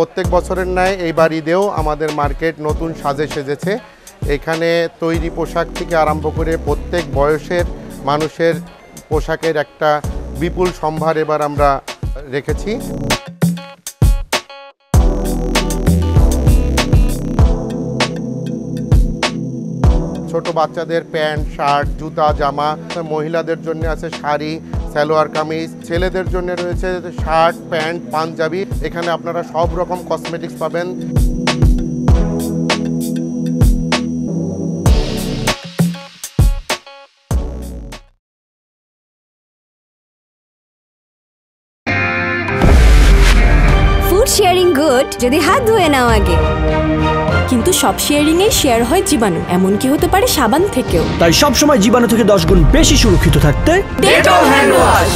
প্রত্যেক বছরের ন্যায় এইবার ঈদেও আমাদের মার্কেট নতুন সাজে সেজেছে। এখানে তৈরি পোশাক থেকে আরম্ভ করে প্রত্যেক বয়সের মানুষের পোশাকের একটা বিপুল সম্ভার এবার আমরা রেখেছি। ছোট বাচ্চাদের প্যান্ট, শার্ট, জুতা, জামা, মহিলাদের জন্য আছে শাড়ি, সালোয়ার কামিজ, ছেলেদের জন্য রয়েছে শার্ট, প্যান্ট, পাঞ্জাবি। এখানে আপনারা সব রকম কসমেটিক্স পাবেন। ফুড শেয়ারিং গুড যদি হাত ধুয়ে নাও আগে, কিন্তু সব শেয়ারিং এ শেয়ার হয় জীবাণু, এমনকি হতে পারে সাবান থেকেও। তাই সব সময় জীবাণু থেকে 10 গুণ বেশি সুরক্ষিত থাকতে ডেটল হ্যান্ড ওয়াশ।